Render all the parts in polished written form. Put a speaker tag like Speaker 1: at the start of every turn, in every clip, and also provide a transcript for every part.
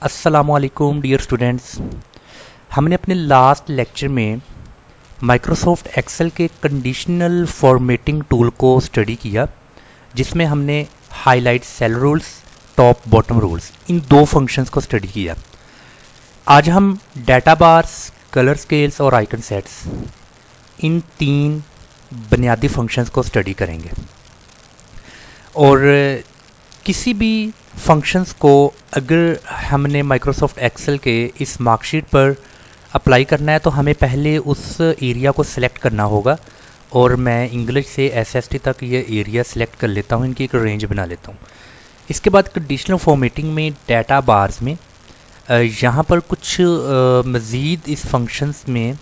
Speaker 1: अस्सलामुअलैकुम dear students. हमने अपने लास्ट लेक्चर में माइक्रोसॉफ्ट एक्सेल के कंडीशनल फॉर्मेटिंग टूल को स्टडी किया, जिसमें हमने highlight cell rules, top bottom rules, इन दो फंक्शंस को स्टडी किया। आज हम डाटा बार्स, कलर स्केल्स और आइकन सेट्स, इन तीन बुनियादी फंक्शंस को स्टडी करेंगे। और किसी भी फंक्शंस को अगर हमने माइक्रोसॉफ्ट एक्सेल के इस मार्कशीट पर अप्लाई करना है तो हमें पहले उस एरिया को सिलेक्ट करना होगा। और मैं इंग्लिश से एसएसटी तक ये एरिया सिलेक्ट कर लेता हूँ, इनकी एक रेंज बना लेता हूँ। इसके बाद कंडीशनल फॉर्मेटिंग में डाटा बार्स में यहाँ पर कुछ मज़ीद इस फंक्शंस में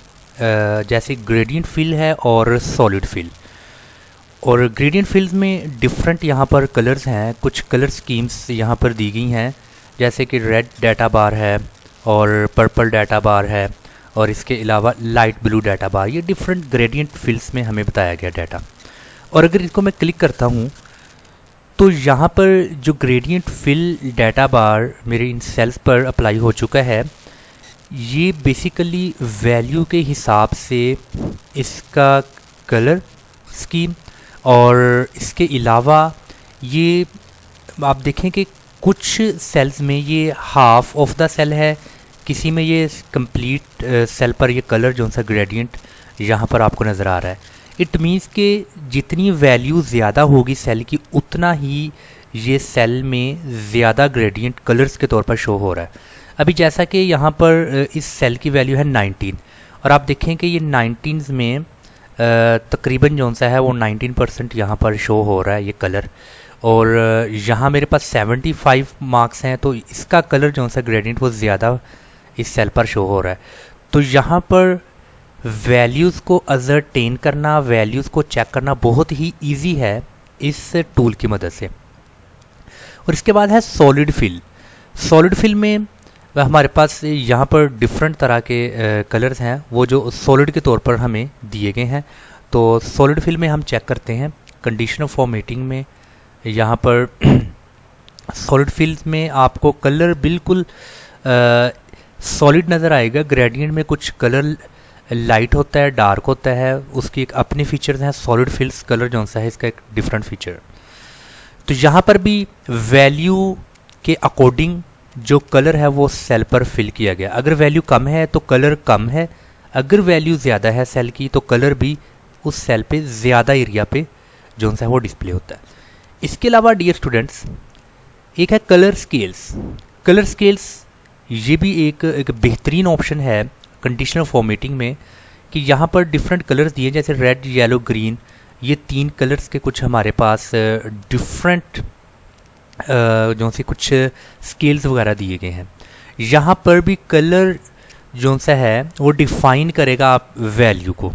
Speaker 1: जैसे ग्रेडियंट फिल है और सॉलिड फिल। और ग्रेडियंट फिल्स में डिफरेंट यहाँ पर कलर्स हैं, कुछ कलर स्कीम्स यहाँ पर दी गई हैं, जैसे कि रेड डाटा बार है और पर्पल डाटा बार है और इसके अलावा लाइट ब्लू डाटा बार। ये डिफरेंट ग्रेडियंट फिल्स में हमें बताया गया डाटा। और अगर इसको मैं क्लिक करता हूँ तो यहाँ पर जो ग्रेडियंट फिल डाटा बार मेरे इन सेल्स पर अप्लाई हो चुका है, ये बेसिकली वैल्यू के हिसाब से इसका कलर स्कीम, और इसके अलावा ये आप देखें कि कुछ सेल्स में ये हाफ ऑफ द सेल है, किसी में ये कंप्लीट सेल पर ये कलर जो सा ग्रेडियंट यहाँ पर आपको नज़र आ रहा है। इट मीन्स कि जितनी वैल्यू ज़्यादा होगी सेल की, उतना ही ये सेल में ज़्यादा ग्रेडियंट कलर्स के तौर पर शो हो रहा है। अभी जैसा कि यहाँ पर इस सेल की वैल्यू है 19 और आप देखें कि ये 19 में तकरीबन जो सा है वो 19% यहाँ पर शो हो रहा है ये कलर। और यहाँ मेरे पास 75 मार्क्स हैं, तो इसका कलर जो सा ग्रेडियंट वो ज़्यादा इस सेल पर शो हो रहा है। तो यहाँ पर वैल्यूज़ को असरटेन करना, वैल्यूज़ को चेक करना बहुत ही इजी है इस टूल की मदद से। और इसके बाद है सॉलिड फिल। सॉलिड फिल में हमारे पास यहाँ पर डिफरेंट तरह के कलर्स हैं, वो जो सॉलिड के तौर पर हमें दिए गए हैं। तो सॉलिड फिल में हम चेक करते हैं कंडीशनल फॉर्मेटिंग में, यहाँ पर सॉलिड फिल्स में आपको कलर बिल्कुल सॉलिड नज़र आएगा। ग्रेडियंट में कुछ कलर लाइट होता है, डार्क होता है, उसकी एक अपने फीचर्स हैं। सॉलिड फिल्स कलर जो सा है इसका एक डिफरेंट फीचर। तो यहाँ पर भी वैल्यू के अकॉर्डिंग जो कलर है वो सेल पर फिल किया गया। अगर वैल्यू कम है तो कलर कम है, अगर वैल्यू ज़्यादा है सेल की तो कलर भी उस सेल पे ज़्यादा एरिया पे जो सा है वो डिस्प्ले होता है। इसके अलावा डियर स्टूडेंट्स, एक है कलर स्केल्स। कलर स्केल्स ये भी एक बेहतरीन ऑप्शन है कंडीशनल फॉर्मेटिंग में, कि यहाँ पर डिफरेंट कलर्स दिए, जैसे रेड, येलो, ग्रीन, ये तीन कलर्स के कुछ हमारे पास डिफरेंट जो से कुछ स्केल्स वगैरह दिए गए हैं। यहाँ पर भी कलर जो सा है वो डिफ़ाइन करेगा आप वैल्यू को।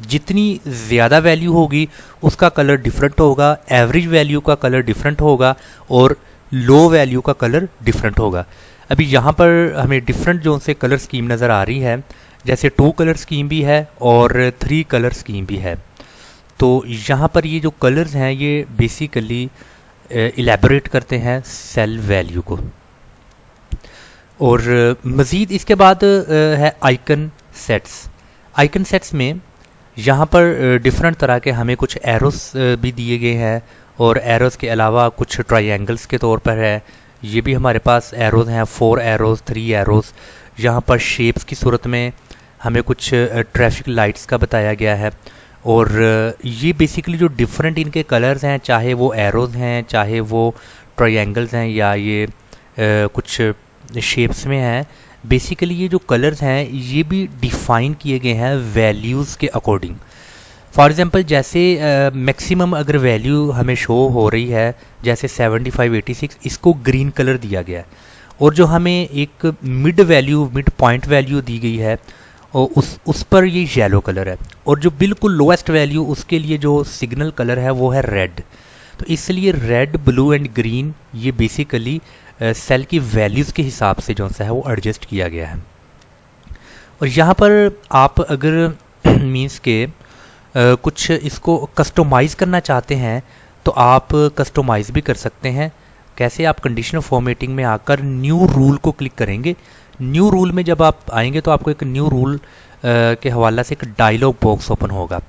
Speaker 1: जितनी ज़्यादा वैल्यू होगी उसका कलर डिफरेंट होगा, एवरेज वैल्यू का कलर डिफरेंट होगा और लो वैल्यू का कलर डिफरेंट होगा। अभी यहाँ पर हमें डिफरेंट जो से कलर स्कीम नज़र आ रही है, जैसे 2 कलर स्कीम भी है और 3 कलर स्कीम भी है। तो यहाँ पर ये जो कलर्स हैं ये बेसिकली इलेबोरेट करते हैं सेल वैल्यू को। और मज़ीद इसके बाद है आइकन सेट्स। आइकन सेट्स में यहाँ पर डिफरेंट तरह के हमें कुछ एरोस भी दिए गए हैं, और एरोस के अलावा कुछ ट्रायंगल्स के तौर पर है। ये भी हमारे पास एरोस हैं, 4 एरोस, 3 एरोस। यहाँ पर शेप्स की सूरत में हमें कुछ ट्रैफिक लाइट्स का बताया गया है। और ये बेसिकली जो डिफरेंट इनके कलर्स हैं, चाहे वो एरोज़ हैं, चाहे वो ट्रायंगल्स हैं, या ये कुछ शेप्स में हैं, बेसिकली ये जो कलर्स हैं ये भी डिफ़ाइन किए गए हैं वैल्यूज़ के अकॉर्डिंग। फॉर एग्ज़ाम्पल जैसे मैक्सिमम अगर वैल्यू हमें शो हो रही है, जैसे 75, 86, इसको ग्रीन कलर दिया गया है। और जो हमें एक मिड पॉइंट वैल्यू दी गई है और उस पर ये येलो कलर है। और जो बिल्कुल लोएस्ट वैल्यू, उसके लिए जो सिग्नल कलर है वो है रेड। तो इसलिए रेड, ब्लू एंड ग्रीन ये बेसिकली सेल की वैल्यूज़ के हिसाब से जो सा है वो एडजस्ट किया गया है। और यहाँ पर आप अगर मीन्स के कुछ इसको कस्टमाइज़ करना चाहते हैं तो आप कस्टमाइज़ भी कर सकते हैं। कैसे आप कंडीशनल फॉर्मेटिंग में आकर न्यू रूल को क्लिक करेंगे। न्यू रूल में जब आप आएंगे तो आपको एक न्यू रूल के हवाले से एक डायलॉग बॉक्स ओपन होगा।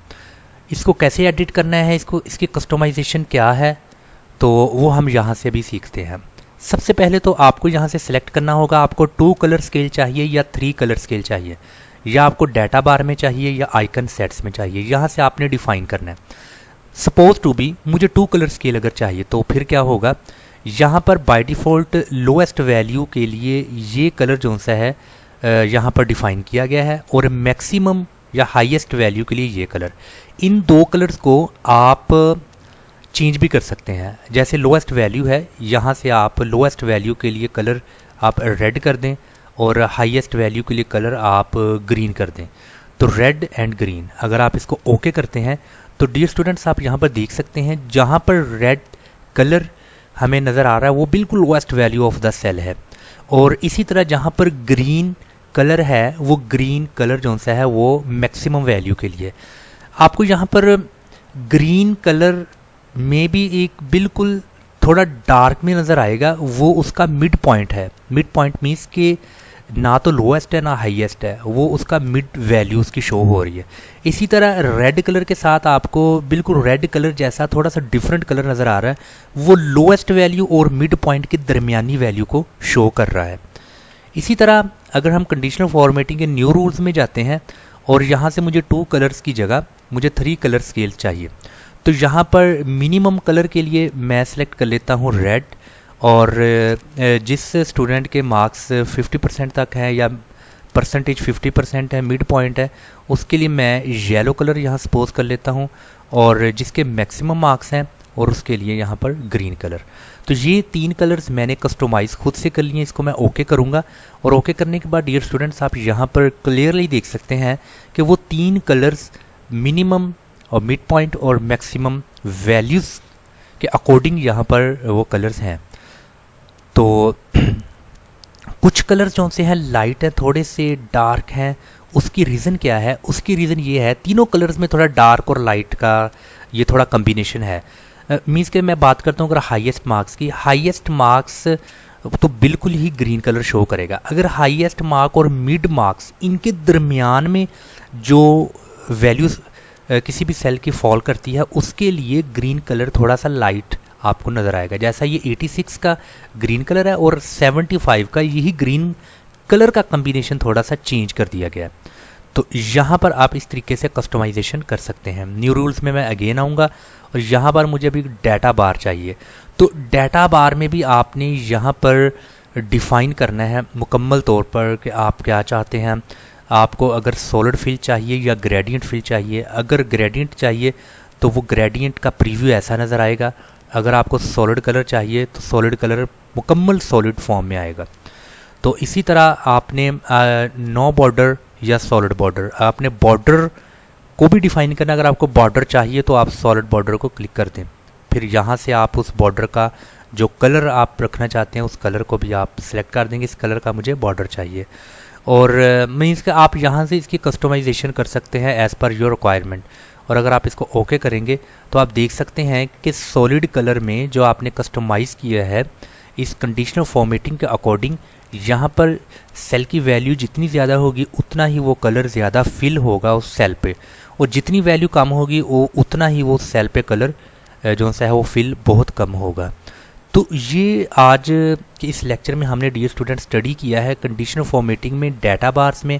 Speaker 1: इसको कैसे एडिट करना है, इसकी कस्टमाइजेशन क्या है, तो वो हम यहाँ से भी सीखते हैं। सबसे पहले तो आपको यहाँ से सिलेक्ट करना होगा आपको 2 कलर स्केल चाहिए या 3 कलर स्केल चाहिए, या आपको डाटा बार में चाहिए या आइकन सेट्स में चाहिए। यहाँ से आपने डिफाइन करना है। सपोज टू बी मुझे 2 कलर स्केल अगर चाहिए तो फिर क्या होगा, यहाँ पर बाय डिफ़ॉल्ट लोएस्ट वैल्यू के लिए ये कलर जो सा है यहाँ पर डिफ़ाइन किया गया है, और मैक्सिमम या हाईएस्ट वैल्यू के लिए ये कलर। इन 2 कलर्स को आप चेंज भी कर सकते हैं। जैसे लोएस्ट वैल्यू है, यहाँ से आप लोएस्ट वैल्यू के लिए कलर आप रेड कर दें और हाईएस्ट वैल्यू के लिए कलर आप ग्रीन कर दें। तो रेड एंड ग्रीन अगर आप इसको ओके करते हैं तो डियर स्टूडेंट्स आप यहाँ पर देख सकते हैं जहाँ पर रेड कलर हमें नज़र आ रहा है वो बिल्कुल lowest value of the cell है, और इसी तरह जहाँ पर ग्रीन कलर है वो ग्रीन कलर जो सा है वो मैक्सिमम वैल्यू के लिए। आपको यहाँ पर ग्रीन कलर में भी एक बिल्कुल थोड़ा डार्क में नज़र आएगा, वो उसका मिड पॉइंट है। मिड पॉइंट मीन्स कि ना तो लोएस्ट है ना हाईएस्ट है, वो उसका मिड वैल्यू उसकी शो हो रही है। इसी तरह रेड कलर के साथ आपको बिल्कुल रेड कलर जैसा थोड़ा सा डिफरेंट कलर नज़र आ रहा है, वो लोएस्ट वैल्यू और मिड पॉइंट के दरमियानी वैल्यू को शो कर रहा है। इसी तरह अगर हम कंडीशनल फॉर्मेटिंग के न्यू रूल्स में जाते हैं और यहाँ से मुझे 2 कलर्स की जगह मुझे 3 कलर स्केल चाहिए, तो यहाँ पर मिनिमम कलर के लिए मैं सेलेक्ट कर लेता हूँ रेड, और जिस स्टूडेंट के मार्क्स 50% तक हैं या परसेंटेज 50% है, मिड पॉइंट है, उसके लिए मैं येलो कलर यहाँ सपोज कर लेता हूँ, और जिसके मैक्सिमम मार्क्स हैं और उसके लिए यहाँ पर ग्रीन कलर। तो ये 3 कलर्स मैंने कस्टमाइज़ खुद से कर लिए। इसको मैं ओके करूँगा, और ओके करने के बाद डियर स्टूडेंट्स आप यहाँ पर क्लियरली देख सकते हैं कि वो 3 कलर्स मिनिमम और मिड पॉइंट और मैक्सिमम वैल्यूज़ के अकॉर्डिंग यहाँ पर वो कलर्स हैं। तो कुछ कलर्स जो से हैं लाइट हैं, थोड़े से डार्क हैं। उसकी रीज़न क्या है? उसकी रीज़न ये है, तीनों कलर्स में थोड़ा डार्क और लाइट का ये थोड़ा कम्बिनेशन है। मीन्स के मैं बात करता हूँ अगर हाईएस्ट मार्क्स की, हाईएस्ट मार्क्स तो बिल्कुल ही ग्रीन कलर शो करेगा। अगर हाईएस्ट मार्क और मिड मार्क्स इनके दरमियान में जो वैल्यूज़ किसी भी सेल की फॉल करती है उसके लिए ग्रीन कलर थोड़ा सा लाइट आपको नज़र आएगा। जैसा ये 86 का ग्रीन कलर है और 75 का यही ग्रीन कलर का कम्बिनेशन थोड़ा सा चेंज कर दिया गया है। तो यहाँ पर आप इस तरीके से कस्टमाइजेशन कर सकते हैं। न्यू रूल्स में मैं अगेन आऊँगा, और यहाँ पर मुझे अभी डाटा बार चाहिए। तो डाटा बार में भी आपने यहाँ पर डिफ़ाइन करना है मुकम्मल तौर पर कि आप क्या चाहते हैं। आपको अगर सॉलिड फिल चाहिए या ग्रेडियंट फिल चाहिए। अगर ग्रेडियंट चाहिए तो वो ग्रेडियंट का प्रीव्यू ऐसा नज़र आएगा। अगर आपको सॉलिड कलर चाहिए तो सॉलिड कलर मुकम्मल सॉलिड फॉर्म में आएगा। तो इसी तरह आपने नो बॉर्डर या सॉलिड बॉर्डर, आपने बॉर्डर को भी डिफ़ाइन करना। अगर आपको बॉर्डर चाहिए तो आप सॉलिड बॉर्डर को क्लिक कर दें, फिर यहाँ से आप उस बॉर्डर का जो कलर आप रखना चाहते हैं उस कलर को भी आप सिलेक्ट कर देंगे। इस कलर का मुझे बॉर्डर चाहिए, और मीन्स कि आप यहाँ से इसकी कस्टमाइजेशन कर सकते हैं एज़ पर योर रिक्वायरमेंट। और अगर आप इसको ओके करेंगे तो आप देख सकते हैं कि सॉलिड कलर में जो आपने कस्टमाइज़ किया है इस कंडीशनल फॉर्मेटिंग के अकॉर्डिंग, यहाँ पर सेल की वैल्यू जितनी ज़्यादा होगी उतना ही वो कलर ज़्यादा फिल होगा उस सेल पे, और जितनी वैल्यू कम होगी वो उतना ही वो सेल पे कलर जो सा है वो फिल बहुत कम होगा। तो ये आज के इस लेक्चर में हमने डियर स्टूडेंट स्टडी किया है कंडीशनल फॉर्मेटिंग में डाटा बार्स में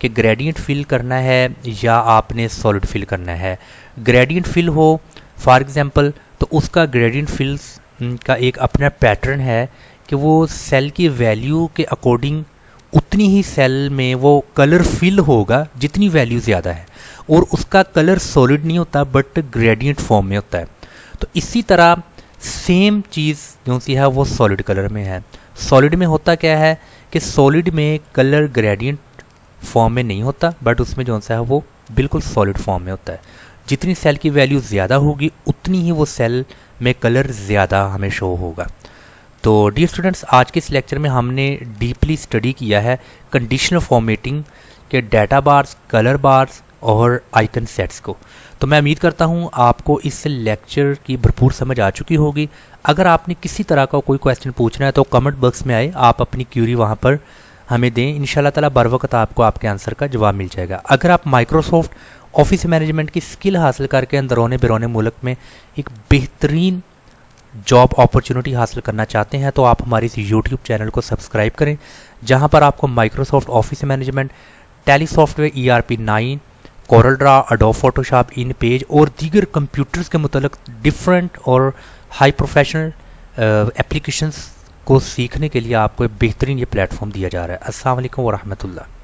Speaker 1: कि ग्रेडियंट फिल करना है या आपने सॉलिड फिल करना है। ग्रेडियंट फिल हो फॉर एग्जांपल तो उसका ग्रेडियंट फिल्स का एक अपना पैटर्न है कि वो सेल की वैल्यू के अकॉर्डिंग उतनी ही सेल में वो कलर फिल होगा जितनी वैल्यू ज़्यादा है, और उसका कलर सॉलिड नहीं होता बट ग्रेडियंट फॉर्म में होता है। तो इसी तरह सेम चीज़ जो सी है वो सॉलिड कलर में है। सॉलिड में होता क्या है कि सॉलिड में कलर ग्रेडियंट फॉर्म में नहीं होता बट उसमें जो सा है वो बिल्कुल सॉलिड फॉर्म में होता है। जितनी सेल की वैल्यू ज़्यादा होगी उतनी ही वो सेल में कलर ज़्यादा हमें शो होगा। तो डियर स्टूडेंट्स आज के इस लेक्चर में हमने डीपली स्टडी किया है कंडीशनल फॉर्मेटिंग के डाटा बार्स, कलर बार्स और आइकन सेट्स को। तो मैं उम्मीद करता हूँ आपको इस लेक्चर की भरपूर समझ आ चुकी होगी। अगर आपने किसी तरह का कोई क्वेश्चन पूछना है तो कमेंट बॉक्स में आए, आप अपनी क्यूरी वहाँ पर हमें दें, इंशाल्लाह ताला बर वक्त आपको आपके आंसर का जवाब मिल जाएगा। अगर आप माइक्रोसॉफ्ट ऑफिस मैनेजमेंट की स्किल हासिल करके अंदरूनी बैरूनी मुल्क में एक बेहतरीन जॉब अपॉर्चुनिटी हासिल करना चाहते हैं तो आप हमारे इस यूट्यूब चैनल को सब्सक्राइब करें, जहां पर आपको Microsoft office management, tally software, ERP 9, Corel Draw, adobe Photoshop, इन पेज और दीगर कंप्यूटर्स के मुतल्लिक डिफरेंट और हाई प्रोफेशनल एप्लीकेशंस को सीखने के लिए आपको एक बेहतरीन ये प्लेटफॉर्म दिया जा रहा है। अस्सलाम वालेकुम व रहमतुल्लाह।